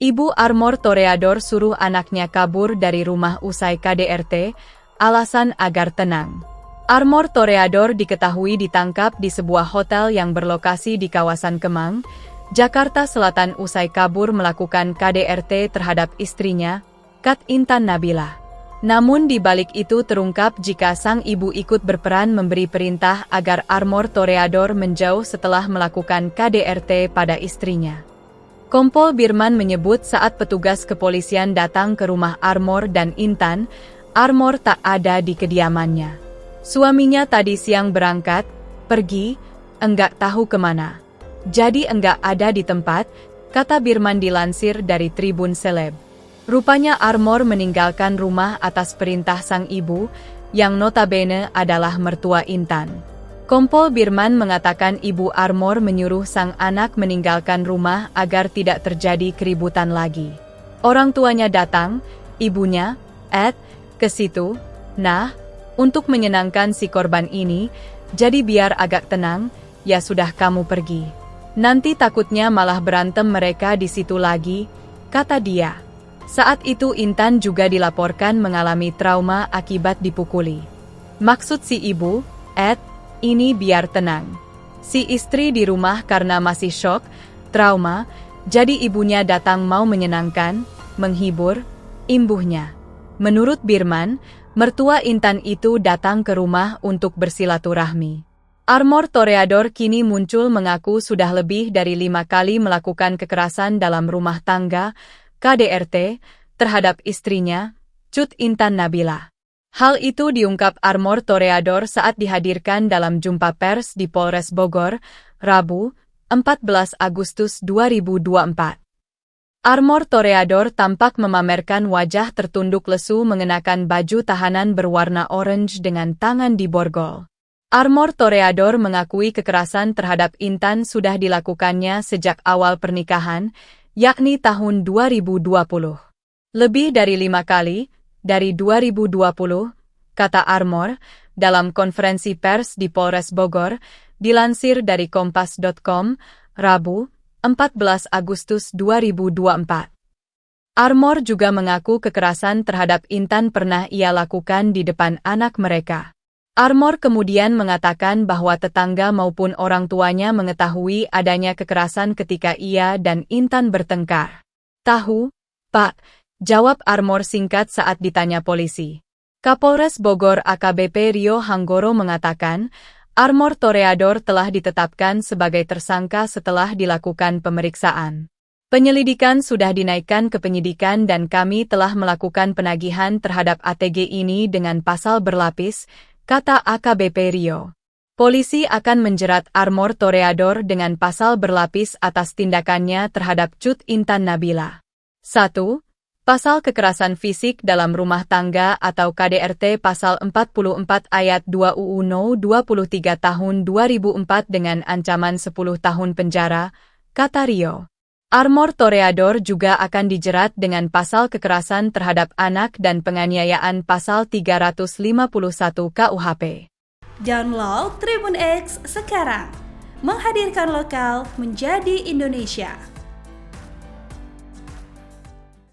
Ibu Armor Toreador suruh anaknya kabur dari rumah usai KDRT, alasan agar tenang. Armor Toreador diketahui ditangkap di sebuah hotel yang berlokasi di kawasan Kemang, Jakarta Selatan usai kabur melakukan KDRT terhadap istrinya, Kat Intan Nabila. Namun di balik itu terungkap jika sang ibu ikut berperan memberi perintah agar Armor Toreador menjauh setelah melakukan KDRT pada istrinya. Kompol Birman menyebut saat petugas kepolisian datang ke rumah Armor dan Intan, Armor tak ada di kediamannya. Suaminya tadi siang berangkat, pergi, enggak tahu kemana. Jadi enggak ada di tempat, kata Birman dilansir dari Tribun Seleb. Rupanya Armor meninggalkan rumah atas perintah sang ibu, yang notabene adalah mertua Intan. Kompol Birman mengatakan ibu Armor menyuruh sang anak meninggalkan rumah agar tidak terjadi keributan lagi. Orang tuanya datang, ibunya, ke situ, untuk menyenangkan si korban ini, jadi biar agak tenang, ya sudah kamu pergi. Nanti takutnya malah berantem mereka di situ lagi, kata dia. Saat itu Intan juga dilaporkan mengalami trauma akibat dipukuli. Maksud si ibu, ini biar tenang. Si istri di rumah karena masih syok, trauma, jadi ibunya datang mau menyenangkan, menghibur, imbuhnya. Menurut Birman, mertua Intan itu datang ke rumah untuk bersilaturahmi. Armor Toreador kini muncul mengaku sudah lebih dari 5 kali melakukan kekerasan dalam rumah tangga, KDRT, terhadap istrinya, Cut Intan Nabila. Hal itu diungkap Armor Toreador saat dihadirkan dalam jumpa pers di Polres Bogor, Rabu, 14 Agustus 2024. Armor Toreador tampak memamerkan wajah tertunduk lesu mengenakan baju tahanan berwarna orange dengan tangan di borgol. Armor Toreador mengakui kekerasan terhadap Intan sudah dilakukannya sejak awal pernikahan, yakni tahun 2020. Lebih dari 5 kali, dari 2020, kata Armor, dalam konferensi pers di Polres Bogor, dilansir dari kompas.com, Rabu, 14 Agustus 2024. Armor juga mengaku kekerasan terhadap Intan pernah ia lakukan di depan anak mereka. Armor kemudian mengatakan bahwa tetangga maupun orang tuanya mengetahui adanya kekerasan ketika ia dan Intan bertengkar. Tahu, Pak, jawab Armor singkat saat ditanya polisi. Kapolres Bogor AKBP Rio Hanggoro mengatakan, Armor Toreador telah ditetapkan sebagai tersangka setelah dilakukan pemeriksaan. Penyelidikan sudah dinaikkan ke penyidikan dan kami telah melakukan penagihan terhadap ATG ini dengan pasal berlapis, kata AKBP Rio. Polisi akan menjerat Armor Toreador dengan pasal berlapis atas tindakannya terhadap Cut Intan Nabila. 1. Pasal kekerasan fisik dalam rumah tangga atau KDRT pasal 44 ayat 2 UU No 23 tahun 2004 dengan ancaman 10 tahun penjara, kata Rio. Armor Toreador juga akan dijerat dengan pasal kekerasan terhadap anak dan penganiayaan pasal 351 KUHP. Download Tribun X sekarang, menghadirkan lokal menjadi Indonesia.